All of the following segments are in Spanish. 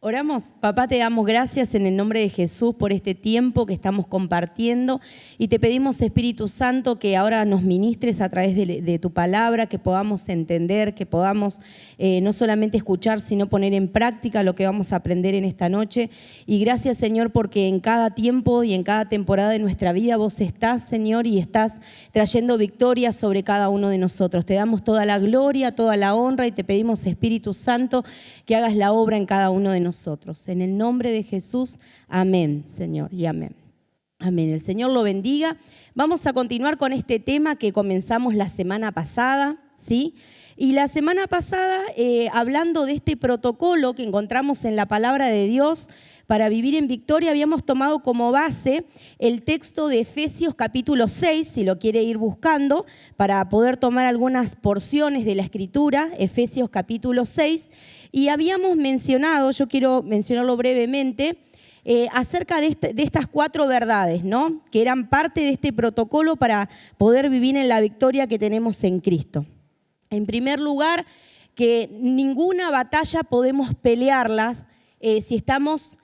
Oramos. Papá, te damos gracias en el nombre de Jesús por este tiempo que estamos compartiendo y te pedimos, Espíritu Santo, que ahora nos ministres a través de tu palabra, que podamos entender, que podamos no solamente escuchar, sino poner en práctica lo que vamos a aprender en esta noche. Y gracias, Señor, porque en cada tiempo y en cada temporada de nuestra vida vos estás, Señor, y estás trayendo victoria sobre cada uno de nosotros. Te damos toda la gloria, toda la honra y te pedimos, Espíritu Santo, que hagas la obra en cada uno de nosotros. En el nombre de Jesús, amén, Señor, y amén. Amén. El Señor lo bendiga. Vamos a continuar con este tema que comenzamos la semana pasada, ¿sí? Y la semana pasada, hablando de este protocolo que encontramos en la palabra de Dios para vivir en victoria, habíamos tomado como base el texto de Efesios capítulo 6, si lo quiere ir buscando, para poder tomar algunas porciones de la Escritura, Efesios capítulo 6, y habíamos mencionado, yo quiero mencionarlo brevemente, acerca de estas 4 verdades, ¿no? Que eran parte de este protocolo para poder vivir en la victoria que tenemos en Cristo. En primer lugar, que ninguna batalla podemos pelearla si estamos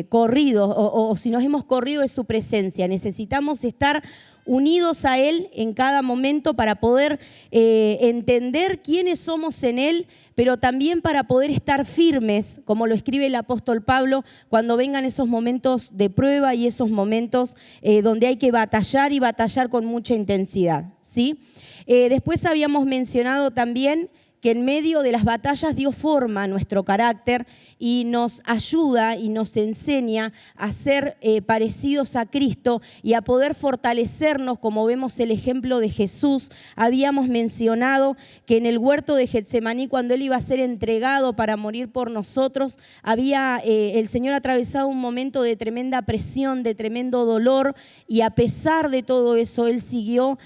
corridos o si nos hemos corrido de su presencia. Necesitamos estar unidos a Él en cada momento para poder entender quiénes somos en Él, pero también para poder estar firmes, como lo escribe el apóstol Pablo, cuando vengan esos momentos de prueba y esos momentos donde hay que batallar y batallar con mucha intensidad, ¿sí? Después habíamos mencionado también que en medio de las batallas Dios forma nuestro carácter y nos ayuda y nos enseña a ser parecidos a Cristo y a poder fortalecernos, como vemos el ejemplo de Jesús. Habíamos mencionado que en el huerto de Getsemaní, cuando Él iba a ser entregado para morir por nosotros, había el Señor atravesado un momento de tremenda presión, de tremendo dolor, y a pesar de todo eso, Él siguió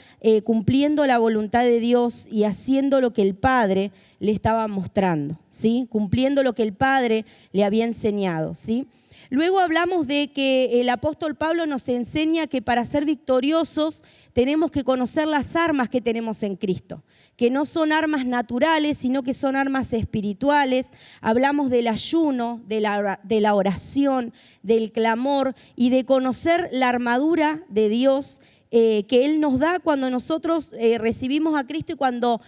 cumpliendo la voluntad de Dios y haciendo lo que el Padre le estaba mostrando, ¿sí? Cumpliendo lo que el Padre le había enseñado, ¿sí? Luego hablamos de que el apóstol Pablo nos enseña que para ser victoriosos tenemos que conocer las armas que tenemos en Cristo, que no son armas naturales, sino que son armas espirituales. Hablamos del ayuno, de la oración, del clamor y de conocer la armadura de Dios que Él nos da cuando nosotros recibimos a Cristo y cuando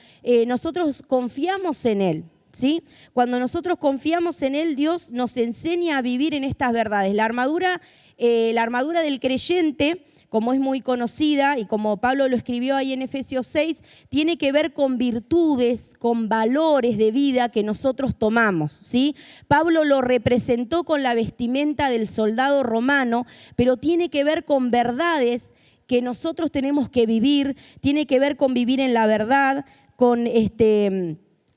nosotros confiamos en Él, ¿sí? Cuando nosotros confiamos en Él, Dios nos enseña a vivir en estas verdades. La armadura del creyente, como es muy conocida y como Pablo lo escribió ahí en Efesios 6, tiene que ver con virtudes, con valores de vida que nosotros tomamos, ¿sí? Pablo lo representó con la vestimenta del soldado romano, pero tiene que ver con verdades que nosotros tenemos que vivir, tiene que ver con vivir en la verdad, con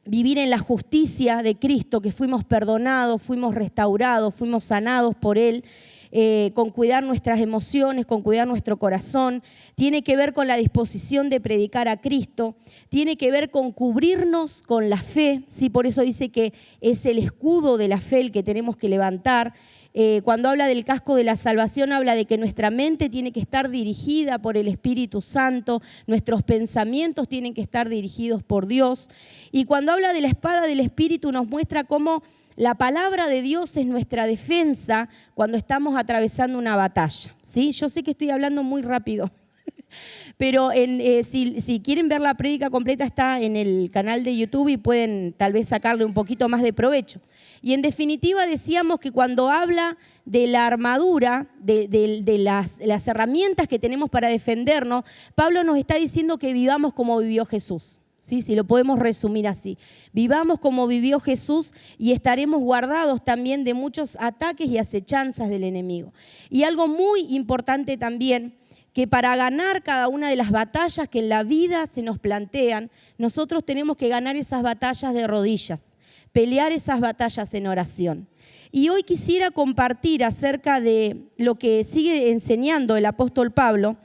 vivir en la justicia de Cristo, que fuimos perdonados, fuimos restaurados, fuimos sanados por Él, con cuidar nuestras emociones, con cuidar nuestro corazón. Tiene que ver con la disposición de predicar a Cristo, tiene que ver con cubrirnos con la fe, ¿sí? Por eso dice que es el escudo de la fe el que tenemos que levantar. Cuando habla del casco de la salvación, habla de que nuestra mente tiene que estar dirigida por el Espíritu Santo, nuestros pensamientos tienen que estar dirigidos por Dios. Y cuando habla de la espada del Espíritu, nos muestra cómo la palabra de Dios es nuestra defensa cuando estamos atravesando una batalla, ¿sí? Yo sé que estoy hablando muy rápido, pero si quieren ver la prédica completa está en el canal de YouTube y pueden tal vez sacarle un poquito más de provecho. Y en definitiva decíamos que cuando habla de la armadura, de las herramientas que tenemos para defendernos, Pablo nos está diciendo que vivamos como vivió Jesús. Sí, si lo podemos resumir así. Vivamos como vivió Jesús y estaremos guardados también de muchos ataques y acechanzas del enemigo. Y algo muy importante también, que para ganar cada una de las batallas que en la vida se nos plantean, nosotros tenemos que ganar esas batallas de rodillas, pelear esas batallas en oración. Y hoy quisiera compartir acerca de lo que sigue enseñando el apóstol Pablo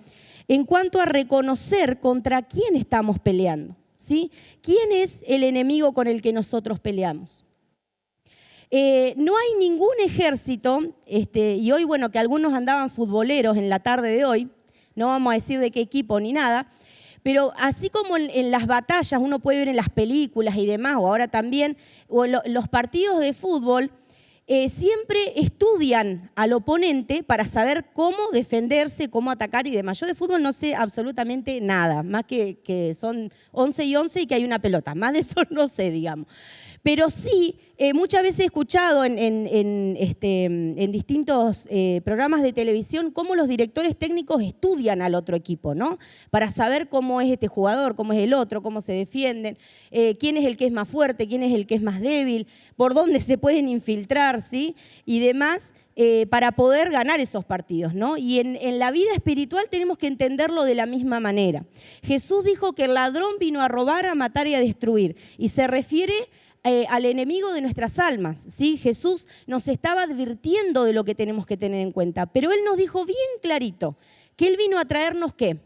en cuanto a reconocer contra quién estamos peleando, ¿sí? ¿Quién es el enemigo con el que nosotros peleamos? No hay ningún ejército, y hoy, que algunos andaban futboleros en la tarde de hoy, no vamos a decir de qué equipo ni nada, Pero así como en las batallas uno puede ver en las películas y demás, o ahora también, o en los partidos de fútbol, siempre estudian al oponente para saber cómo defenderse, cómo atacar y demás. Yo de fútbol no sé absolutamente nada, más que son 11 y 11 y que hay una pelota. Más de eso no sé, digamos. Pero sí, muchas veces he escuchado en distintos programas de televisión cómo los directores técnicos estudian al otro equipo, ¿no? Para saber cómo es este jugador, cómo es el otro, cómo se defienden, quién es el que es más fuerte, quién es el que es más débil, por dónde se pueden infiltrar, ¿sí? Y demás, para poder ganar esos partidos, ¿no? Y en la vida espiritual tenemos que entenderlo de la misma manera. Jesús dijo que el ladrón vino a robar, a matar y a destruir. Y se refiere al enemigo de nuestras almas, ¿sí? Jesús nos estaba advirtiendo de lo que tenemos que tener en cuenta, pero Él nos dijo bien clarito que Él vino a traernos ¿qué?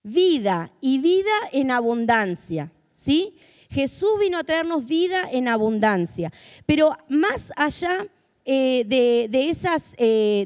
Vida y vida en abundancia, ¿sí? Jesús vino a traernos vida en abundancia, pero más allá de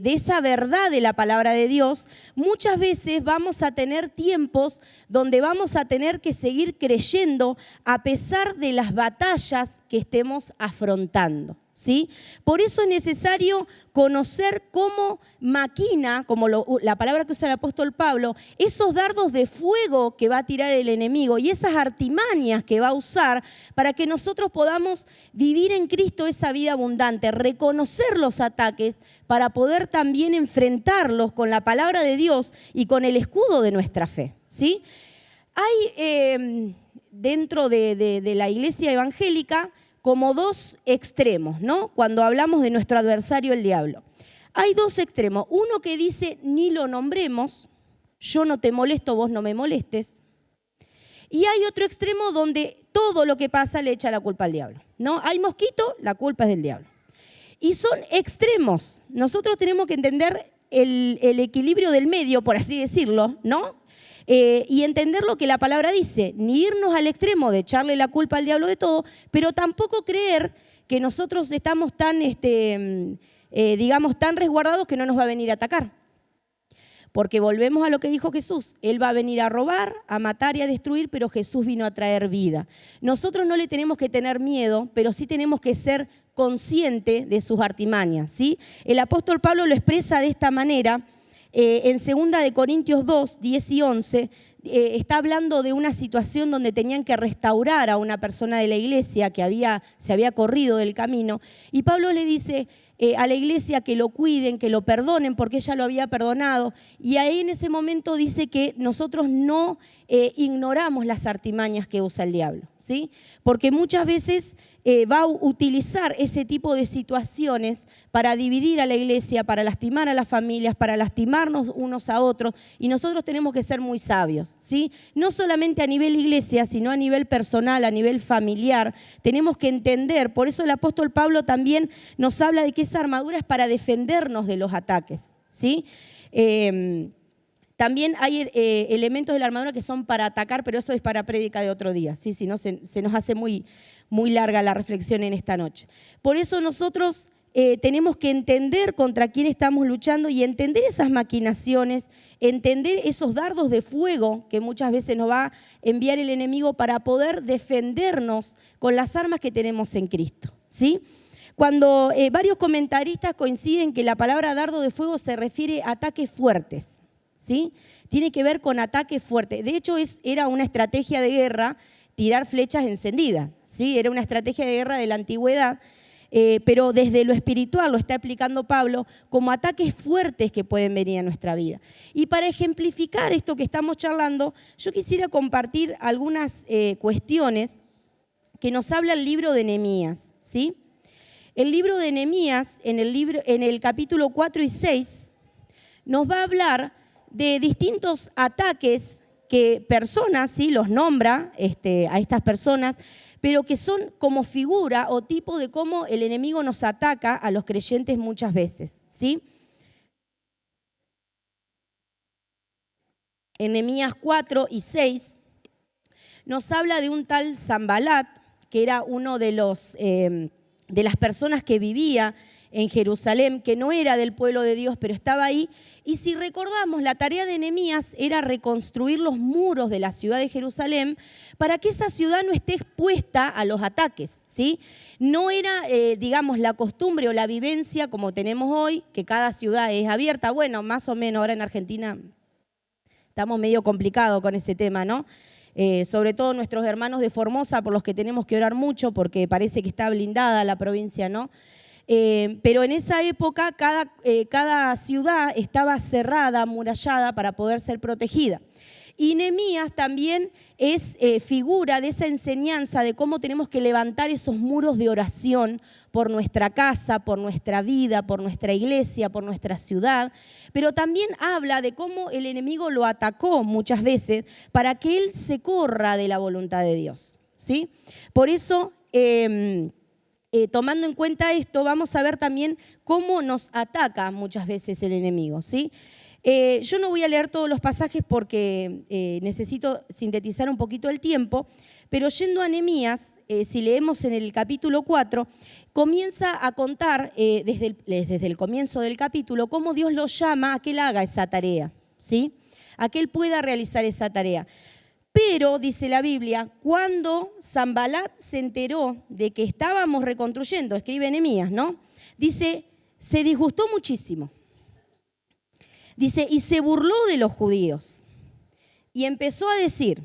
esa verdad de la palabra de Dios, muchas veces vamos a tener tiempos donde vamos a tener que seguir creyendo a pesar de las batallas que estemos afrontando, ¿sí? Por eso es necesario conocer cómo maquina, como la palabra que usa el apóstol Pablo, esos dardos de fuego que va a tirar el enemigo y esas artimañas que va a usar para que nosotros podamos vivir en Cristo esa vida abundante, reconocer los ataques para poder también enfrentarlos con la palabra de Dios y con el escudo de nuestra fe, ¿sí? Hay dentro de la iglesia evangélica como dos extremos, ¿no? Cuando hablamos de nuestro adversario, el diablo. Hay dos extremos. Uno que dice, ni lo nombremos, yo no te molesto, vos no me molestes. Y hay otro extremo donde todo lo que pasa le echa la culpa al diablo, ¿no? Hay mosquito, la culpa es del diablo. Y son extremos. Nosotros tenemos que entender el equilibrio del medio, por así decirlo, ¿no? Y entender lo que la palabra dice, ni irnos al extremo de echarle la culpa al diablo de todo, pero tampoco creer que nosotros estamos tan, tan resguardados que no nos va a venir a atacar. Porque volvemos a lo que dijo Jesús, Él va a venir a robar, a matar y a destruir, pero Jesús vino a traer vida. Nosotros no le tenemos que tener miedo, pero sí tenemos que ser conscientes de sus artimañas, ¿sí? El apóstol Pablo lo expresa de esta manera. En 2 Corintios 2, 10 y 11, está hablando de una situación donde tenían que restaurar a una persona de la iglesia que se había corrido del camino. Y Pablo le dice a la iglesia que lo cuiden, que lo perdonen, porque ella lo había perdonado. Y ahí en ese momento dice que nosotros no ignoramos las artimañas que usa el diablo, ¿sí? Porque muchas veces va a utilizar ese tipo de situaciones para dividir a la iglesia, para lastimar a las familias, para lastimarnos unos a otros, y nosotros tenemos que ser muy sabios, ¿sí? No solamente a nivel iglesia, sino a nivel personal, a nivel familiar. Tenemos que entender, por eso el apóstol Pablo también nos habla de que esa armadura es para defendernos de los ataques, ¿sí? También hay elementos de la armadura que son para atacar, pero eso es para prédica de otro día, ¿sí? Si no, se nos hace muy larga la reflexión en esta noche. Por eso nosotros tenemos que entender contra quién estamos luchando y entender esas maquinaciones, entender esos dardos de fuego que muchas veces nos va a enviar el enemigo para poder defendernos con las armas que tenemos en Cristo, ¿sí? Cuando varios comentaristas coinciden que la palabra dardo de fuego se refiere a ataques fuertes, ¿sí? Tiene que ver con ataques fuertes. De hecho, era una estrategia de guerra tirar flechas encendidas, ¿sí? Era una estrategia de guerra de la antigüedad, pero desde lo espiritual lo está explicando Pablo como ataques fuertes que pueden venir a nuestra vida. Y para ejemplificar esto que estamos charlando, yo quisiera compartir algunas cuestiones que nos habla el libro de Nehemías, ¿sí? El libro de Nehemías, en el capítulo 4 y 6, nos va a hablar de distintos ataques que personas, ¿sí? Los nombra a estas personas, pero que son como figura o tipo de cómo el enemigo nos ataca a los creyentes muchas veces, ¿sí? En Nehemías 4 y 6 nos habla de un tal Sanbalat, que era uno de las personas que vivía en Jerusalén, que no era del pueblo de Dios, pero estaba ahí. Y si recordamos, la tarea de Nehemías era reconstruir los muros de la ciudad de Jerusalén para que esa ciudad no esté expuesta a los ataques, ¿sí? No era, digamos, la costumbre o la vivencia como tenemos hoy, que cada ciudad es abierta. Bueno, más o menos ahora en Argentina estamos medio complicados con ese tema, ¿no? Sobre todo nuestros hermanos de Formosa, por los que tenemos que orar mucho, porque parece que está blindada la provincia, ¿no? Pero en esa época cada ciudad estaba cerrada, amurallada para poder ser protegida. Y Nehemías también es figura de esa enseñanza de cómo tenemos que levantar esos muros de oración por nuestra casa, por nuestra vida, por nuestra iglesia, por nuestra ciudad. Pero también habla de cómo el enemigo lo atacó muchas veces para que él se corra de la voluntad de Dios, ¿sí? Por eso, tomando en cuenta esto, vamos a ver también cómo nos ataca muchas veces el enemigo, ¿sí? Yo no voy a leer todos los pasajes porque necesito sintetizar un poquito el tiempo, pero yendo a Nehemías, si leemos en el capítulo 4, comienza a contar desde el comienzo del capítulo cómo Dios lo llama a que él haga esa tarea, ¿sí? A que él pueda realizar esa tarea. Pero, dice la Biblia, cuando Sanbalat se enteró de que estábamos reconstruyendo, escribe Nehemías, ¿no? Dice, se disgustó muchísimo. Dice, y se burló de los judíos. Y empezó a decir,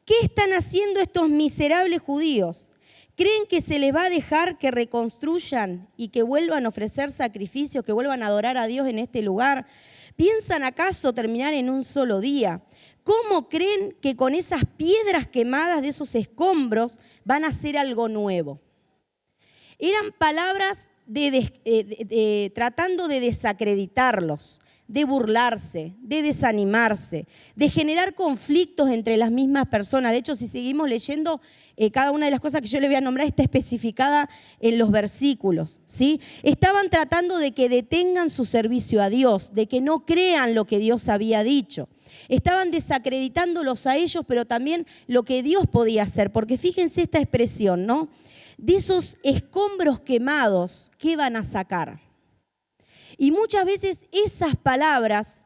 ¿qué están haciendo estos miserables judíos? ¿Creen que se les va a dejar que reconstruyan y que vuelvan a ofrecer sacrificios, que vuelvan a adorar a Dios en este lugar? ¿Piensan acaso terminar en un solo día? ¿Cómo creen que con esas piedras quemadas de esos escombros van a hacer algo nuevo? Eran palabras tratando de desacreditarlos, de burlarse, de desanimarse, de generar conflictos entre las mismas personas. De hecho, si seguimos leyendo, cada una de las cosas que yo les voy a nombrar está especificada en los versículos, ¿sí? Estaban tratando de que detengan su servicio a Dios, de que no crean lo que Dios había dicho. Estaban desacreditándolos a ellos, pero también lo que Dios podía hacer. Porque fíjense esta expresión, ¿no? De esos escombros quemados, ¿qué van a sacar? Y muchas veces esas palabras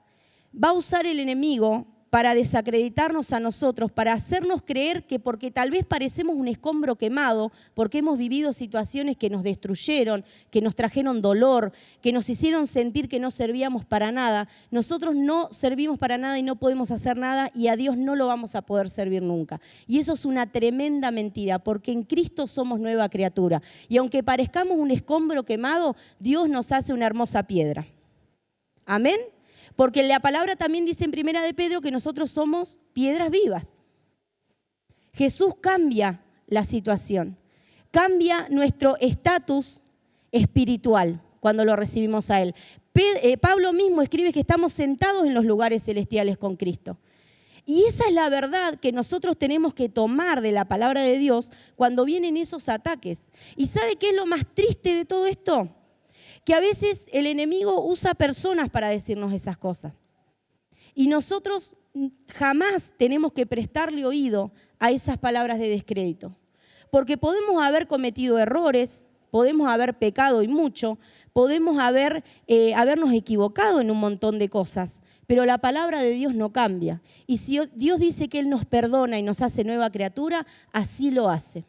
va a usar el enemigo para desacreditarnos a nosotros, para hacernos creer que porque tal vez parecemos un escombro quemado, porque hemos vivido situaciones que nos destruyeron, que nos trajeron dolor, que nos hicieron sentir que no servíamos para nada, nosotros no servimos para nada y no podemos hacer nada y a Dios no lo vamos a poder servir nunca. Y eso es una tremenda mentira, porque en Cristo somos nueva criatura. Y aunque parezcamos un escombro quemado, Dios nos hace una hermosa piedra. ¿Amén? Porque la palabra también dice en Primera de Pedro que nosotros somos piedras vivas. Jesús cambia la situación, cambia nuestro estatus espiritual cuando lo recibimos a Él. Pablo mismo escribe que estamos sentados en los lugares celestiales con Cristo. Y esa es la verdad que nosotros tenemos que tomar de la palabra de Dios cuando vienen esos ataques. ¿Y sabe qué es lo más triste de todo esto? Que a veces el enemigo usa personas para decirnos esas cosas. Y nosotros jamás tenemos que prestarle oído a esas palabras de descrédito. Porque podemos haber cometido errores, podemos haber pecado y mucho, podemos habernos equivocado en un montón de cosas, pero la palabra de Dios no cambia. Y si Dios dice que Él nos perdona y nos hace nueva criatura, así lo hace.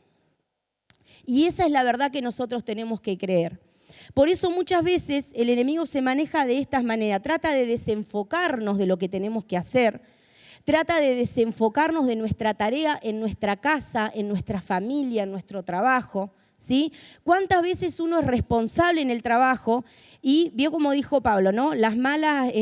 Y esa es la verdad que nosotros tenemos que creer. Por eso muchas veces el enemigo se maneja de estas maneras, trata de desenfocarnos de lo que tenemos que hacer, trata de desenfocarnos de nuestra tarea en nuestra casa, en nuestra familia, en nuestro trabajo, ¿sí? ¿Cuántas veces uno es responsable en el trabajo y vio como dijo Pablo, ¿no? Las malas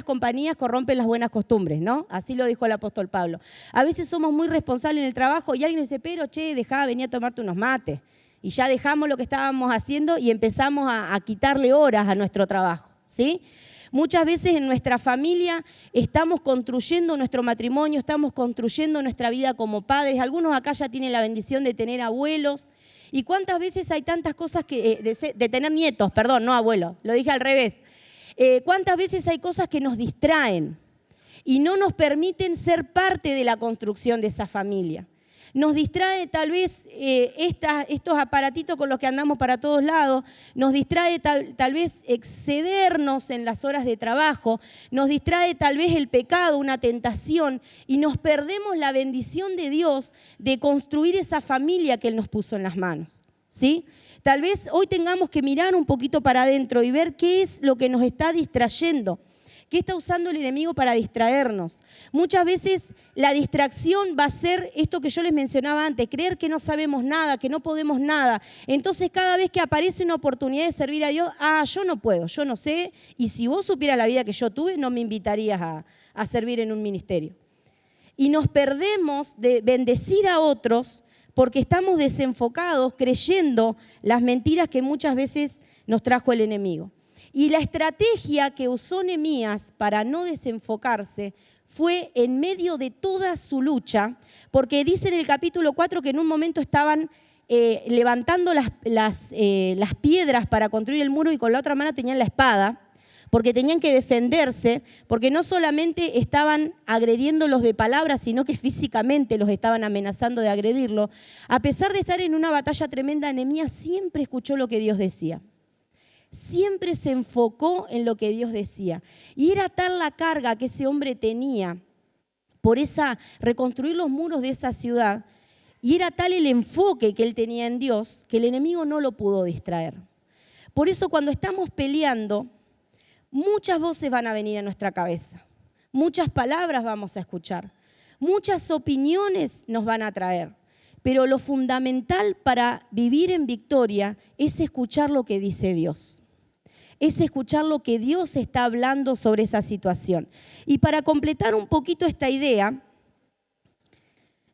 compañías corrompen las buenas costumbres, ¿no? Así lo dijo el apóstol Pablo. A veces somos muy responsables en el trabajo y alguien dice, pero dejá, vení a tomarte unos mates. Y ya dejamos lo que estábamos haciendo y empezamos a quitarle horas a nuestro trabajo, ¿sí? Muchas veces en nuestra familia estamos construyendo nuestro matrimonio, estamos construyendo nuestra vida como padres. Algunos acá ya tienen la bendición de tener abuelos. ¿Y cuántas veces hay tantas cosas de tener nietos? Perdón, no abuelos, lo dije al revés. ¿Cuántas veces hay cosas que nos distraen y no nos permiten ser parte de la construcción de esa familia? Nos distrae tal vez estos aparatitos con los que andamos para todos lados, nos distrae tal vez excedernos en las horas de trabajo, nos distrae tal vez el pecado, una tentación, y nos perdemos la bendición de Dios de construir esa familia que Él nos puso en las manos, ¿sí? Tal vez hoy tengamos que mirar un poquito para adentro y ver qué es lo que nos está distrayendo. ¿Qué está usando el enemigo para distraernos? Muchas veces la distracción va a ser esto que yo les mencionaba antes, creer que no sabemos nada, que no podemos nada. Entonces cada vez que aparece una oportunidad de servir a Dios, yo no puedo, yo no sé, y si vos supieras la vida que yo tuve, no me invitarías a servir en un ministerio. Y nos perdemos de bendecir a otros porque estamos desenfocados creyendo las mentiras que muchas veces nos trajo el enemigo. Y la estrategia que usó Nehemías para no desenfocarse fue en medio de toda su lucha, porque dice en el capítulo 4 que en un momento estaban levantando las piedras para construir el muro y con la otra mano tenían la espada, porque tenían que defenderse, porque no solamente estaban agrediéndolos de palabras, sino que físicamente los estaban amenazando de agredirlo. A pesar de estar en una batalla tremenda, Nehemías siempre escuchó lo que Dios decía. Siempre se enfocó en lo que Dios decía. Y era tal la carga que ese hombre tenía por reconstruir los muros de esa ciudad, y era tal el enfoque que él tenía en Dios, que el enemigo no lo pudo distraer. Por eso cuando estamos peleando, muchas voces van a venir a nuestra cabeza, muchas palabras vamos a escuchar, muchas opiniones nos van a traer. Pero lo fundamental para vivir en victoria es escuchar lo que dice Dios. Es escuchar lo que Dios está hablando sobre esa situación. Y para completar un poquito esta idea,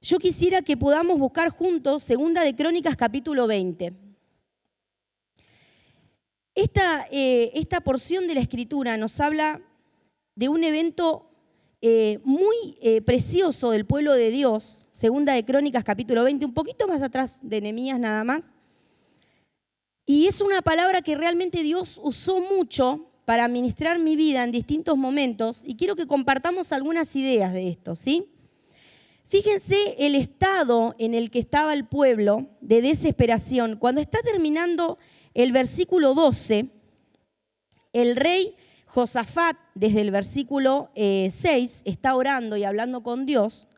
yo quisiera que podamos buscar juntos 2 de Crónicas capítulo 20. Esta porción de la Escritura nos habla de un evento muy precioso del pueblo de Dios, 2 de Crónicas capítulo 20, un poquito más atrás de Nehemías nada más. Y es una palabra que realmente Dios usó mucho para ministrar mi vida en distintos momentos, y quiero que compartamos algunas ideas de esto, ¿sí? Fíjense el estado en el que estaba el pueblo de desesperación. Cuando está terminando el versículo 12, el rey Josafat, desde el versículo 6, está orando y hablando con Dios.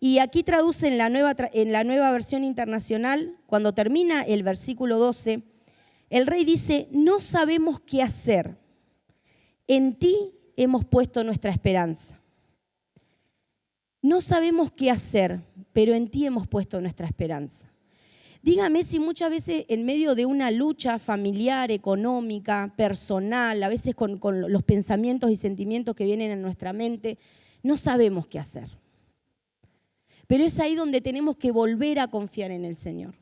Y aquí traduce en la nueva versión internacional, cuando termina el versículo 12, el rey dice: no sabemos qué hacer. En ti hemos puesto nuestra esperanza. No sabemos qué hacer, pero en ti hemos puesto nuestra esperanza. Dígame si muchas veces en medio de una lucha familiar, económica, personal, a veces con los pensamientos y sentimientos que vienen a nuestra mente, no sabemos qué hacer. Pero es ahí donde tenemos que volver a confiar en el Señor.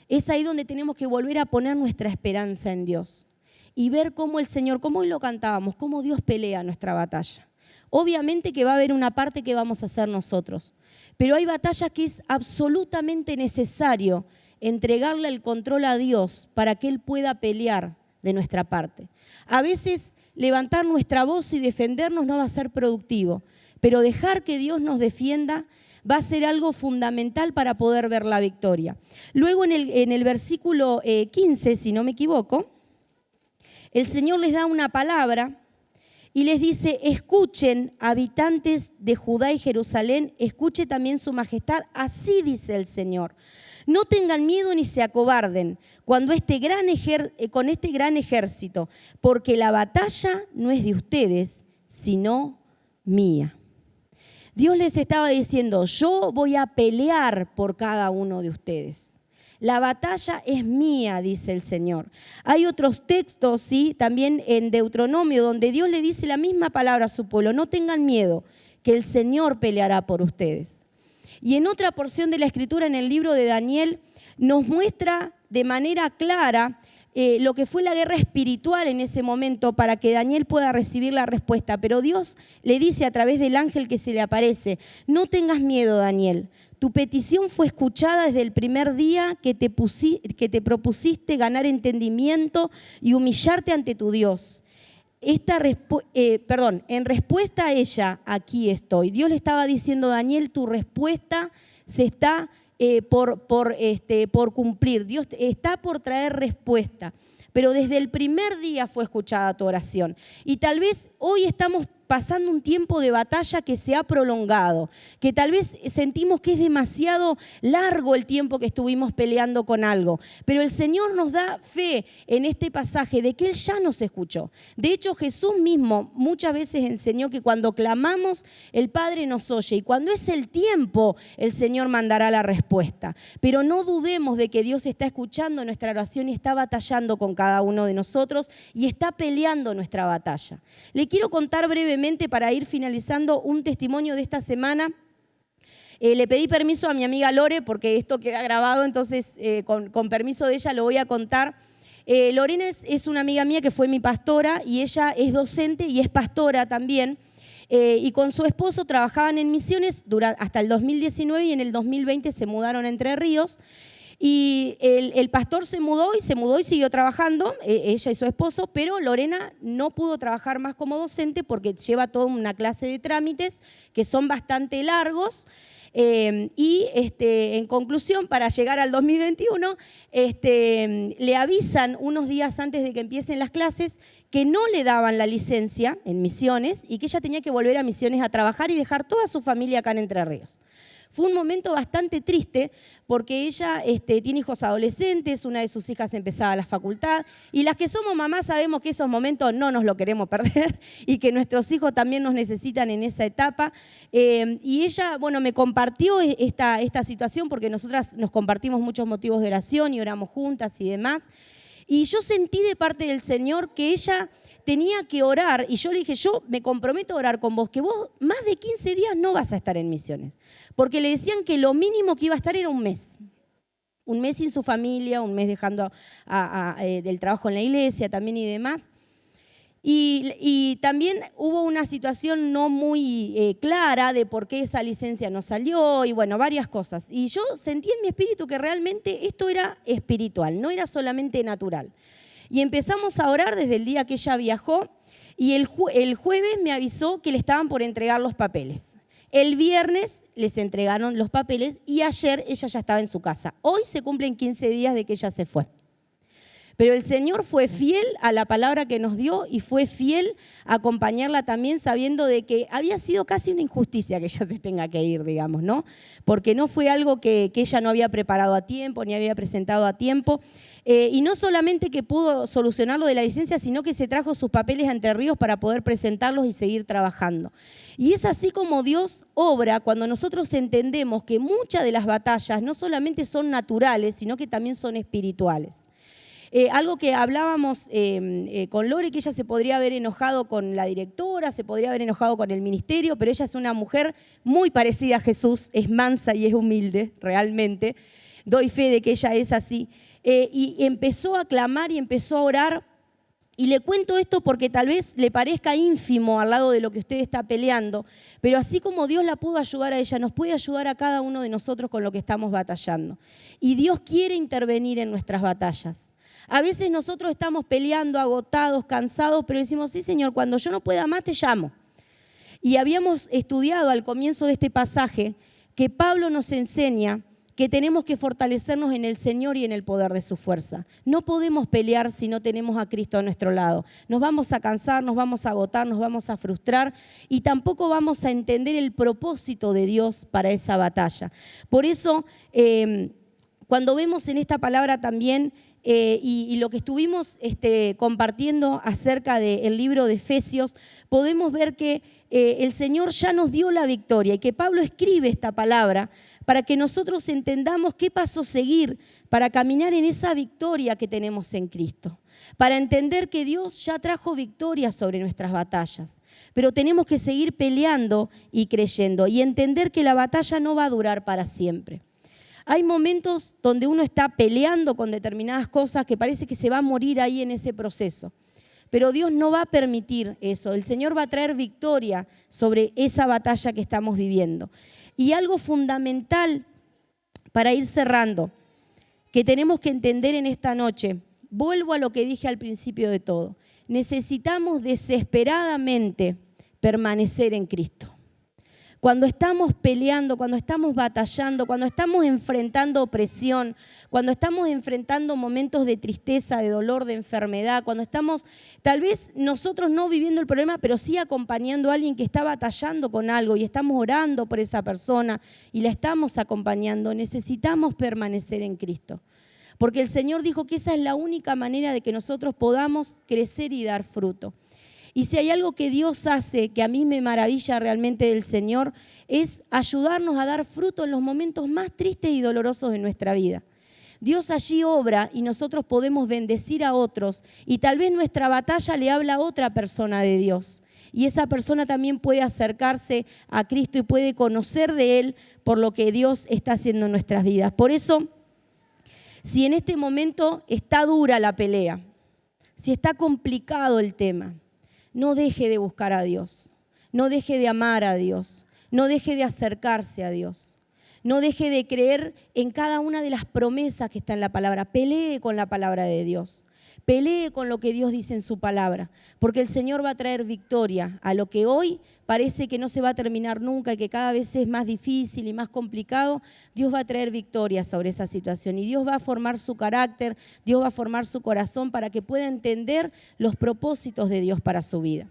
Es ahí donde tenemos que volver a poner nuestra esperanza en Dios y ver cómo el Señor, como hoy lo cantábamos, cómo Dios pelea nuestra batalla. Obviamente que va a haber una parte que vamos a hacer nosotros, pero hay batallas que es absolutamente necesario entregarle el control a Dios para que Él pueda pelear de nuestra parte. A veces levantar nuestra voz y defendernos no va a ser productivo, pero dejar que Dios nos defienda va a ser algo fundamental para poder ver la victoria. Luego en el versículo 15, si no me equivoco, el Señor les da una palabra y les dice: escuchen, habitantes de Judá y Jerusalén, escuche también su majestad, así dice el Señor. No tengan miedo ni se acobarden con este gran ejército, porque la batalla no es de ustedes, sino mía. Dios les estaba diciendo: yo voy a pelear por cada uno de ustedes. La batalla es mía, dice el Señor. Hay otros textos, ¿sí?, también en Deuteronomio, donde Dios le dice la misma palabra a su pueblo: no tengan miedo, que el Señor peleará por ustedes. Y en otra porción de la Escritura, en el libro de Daniel, nos muestra de manera clara lo que fue la guerra espiritual en ese momento para que Daniel pueda recibir la respuesta. Pero Dios le dice a través del ángel que se le aparece: no tengas miedo, Daniel. Tu petición fue escuchada desde el primer día que te propusiste ganar entendimiento y humillarte ante tu Dios. en respuesta a ella, aquí estoy. Dios le estaba diciendo, Daniel, tu respuesta se está por cumplir. Dios está por traer respuesta. Pero desde el primer día fue escuchada tu oración. Y tal vez hoy estamos pasando un tiempo de batalla que se ha prolongado, que tal vez sentimos que es demasiado largo el tiempo que estuvimos peleando con algo, pero el Señor nos da fe en este pasaje de que Él ya nos escuchó. De hecho, Jesús mismo muchas veces enseñó que cuando clamamos, el Padre nos oye, y cuando es el tiempo, el Señor mandará la respuesta. Pero no dudemos de que Dios está escuchando nuestra oración y está batallando con cada uno de nosotros y está peleando nuestra batalla. Le quiero contar brevemente, para ir finalizando, un testimonio de esta semana. Le pedí permiso a mi amiga Lore porque esto queda grabado, entonces con permiso de ella lo voy a contar. Lorena es una amiga mía que fue mi pastora y ella es docente y es pastora también. Y con su esposo trabajaban en misiones hasta el 2019 y en el 2020 se mudaron a Entre Ríos. Y el pastor se mudó y siguió trabajando, ella y su esposo, pero Lorena no pudo trabajar más como docente porque lleva toda una clase de trámites que son bastante largos. En conclusión, para llegar al 2021, le avisan unos días antes de que empiecen las clases que no le daban la licencia en misiones y que ella tenía que volver a misiones a trabajar y dejar toda su familia acá en Entre Ríos. Fue un momento bastante triste porque ella tiene hijos adolescentes, una de sus hijas empezaba la facultad y las que somos mamás sabemos que esos momentos no nos lo queremos perder y que nuestros hijos también nos necesitan en esa etapa. Y ella, me compartió esta situación porque nosotras nos compartimos muchos motivos de oración y oramos juntas y demás. Y yo sentí de parte del Señor que ella tenía que orar y yo le dije, yo me comprometo a orar con vos, que vos más de 15 días no vas a estar en misiones. Porque le decían que lo mínimo que iba a estar era un mes. Un mes sin su familia, un mes dejando del trabajo en la iglesia también y demás. Y también hubo una situación no muy clara de por qué esa licencia no salió y varias cosas. Y yo sentí en mi espíritu que realmente esto era espiritual, no era solamente natural. Y empezamos a orar desde el día que ella viajó y el jueves me avisó que le estaban por entregar los papeles. El viernes les entregaron los papeles y ayer ella ya estaba en su casa. Hoy se cumplen 15 días de que ella se fue. Pero el Señor fue fiel a la palabra que nos dio y fue fiel a acompañarla también sabiendo de que había sido casi una injusticia que ella se tenga que ir, digamos, ¿no? Porque no fue algo que ella no había preparado a tiempo ni había presentado a tiempo. Y no solamente que pudo solucionar lo de la licencia, sino que se trajo sus papeles a Entre Ríos para poder presentarlos y seguir trabajando. Y es así como Dios obra cuando nosotros entendemos que muchas de las batallas no solamente son naturales, sino que también son espirituales. Algo que hablábamos con Lore, que ella se podría haber enojado con la directora, se podría haber enojado con el ministerio, pero ella es una mujer muy parecida a Jesús, es mansa y es humilde, realmente. Doy fe de que ella es así. Y empezó a clamar y empezó a orar. Y le cuento esto porque tal vez le parezca ínfimo al lado de lo que usted está peleando, pero así como Dios la pudo ayudar a ella, nos puede ayudar a cada uno de nosotros con lo que estamos batallando. Y Dios quiere intervenir en nuestras batallas. A veces nosotros estamos peleando, agotados, cansados, pero decimos, sí, Señor, cuando yo no pueda más te llamo. Y habíamos estudiado al comienzo de este pasaje que Pablo nos enseña que tenemos que fortalecernos en el Señor y en el poder de su fuerza. No podemos pelear si no tenemos a Cristo a nuestro lado. Nos vamos a cansar, nos vamos a agotar, nos vamos a frustrar y tampoco vamos a entender el propósito de Dios para esa batalla. Por eso, cuando vemos en esta palabra también y lo que estuvimos compartiendo acerca del libro de Efesios, podemos ver que el Señor ya nos dio la victoria y que Pablo escribe esta palabra para que nosotros entendamos qué paso seguir para caminar en esa victoria que tenemos en Cristo. Para entender que Dios ya trajo victoria sobre nuestras batallas, pero tenemos que seguir peleando y creyendo y entender que la batalla no va a durar para siempre. Hay momentos donde uno está peleando con determinadas cosas que parece que se va a morir ahí en ese proceso. Pero Dios no va a permitir eso. El Señor va a traer victoria sobre esa batalla que estamos viviendo. Y algo fundamental para ir cerrando, que tenemos que entender en esta noche, vuelvo a lo que dije al principio de todo. necesitamos desesperadamente permanecer en Cristo. Cuando estamos peleando, cuando estamos batallando, cuando estamos enfrentando opresión, cuando estamos enfrentando momentos de tristeza, de dolor, de enfermedad, cuando estamos tal vez nosotros no viviendo el problema, pero sí acompañando a alguien que está batallando con algo y estamos orando por esa persona y la estamos acompañando, necesitamos permanecer en Cristo. Porque el Señor dijo que esa es la única manera de que nosotros podamos crecer y dar fruto. Y si hay algo que Dios hace, que a mí me maravilla realmente del Señor, es ayudarnos a dar fruto en los momentos más tristes y dolorosos de nuestra vida. Dios allí obra y nosotros podemos bendecir a otros y tal vez nuestra batalla le habla a otra persona de Dios. Y esa persona también puede acercarse a Cristo y puede conocer de Él por lo que Dios está haciendo en nuestras vidas. Por eso, si en este momento está dura la pelea, si está complicado el tema, no deje de buscar a Dios, no deje de amar a Dios, no deje de acercarse a Dios, no deje de creer en cada una de las promesas que está en la palabra. Pelee con la palabra de Dios, pelee con lo que Dios dice en su palabra, porque el Señor va a traer victoria a lo que hoy parece que no se va a terminar nunca y que cada vez es más difícil y más complicado. Dios va a traer victoria sobre esa situación y Dios va a formar su carácter, Dios va a formar su corazón para que pueda entender los propósitos de Dios para su vida.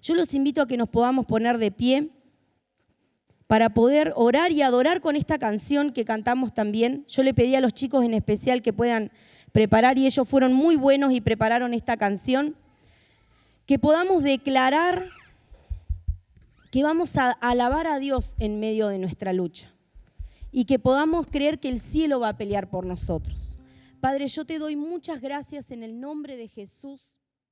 Yo los invito a que nos podamos poner de pie para poder orar y adorar con esta canción que cantamos también. Yo le pedí a los chicos en especial que puedan preparar y ellos fueron muy buenos y prepararon esta canción. Que podamos declarar que vamos a alabar a Dios en medio de nuestra lucha y que podamos creer que el cielo va a pelear por nosotros. Padre, yo te doy muchas gracias en el nombre de Jesús.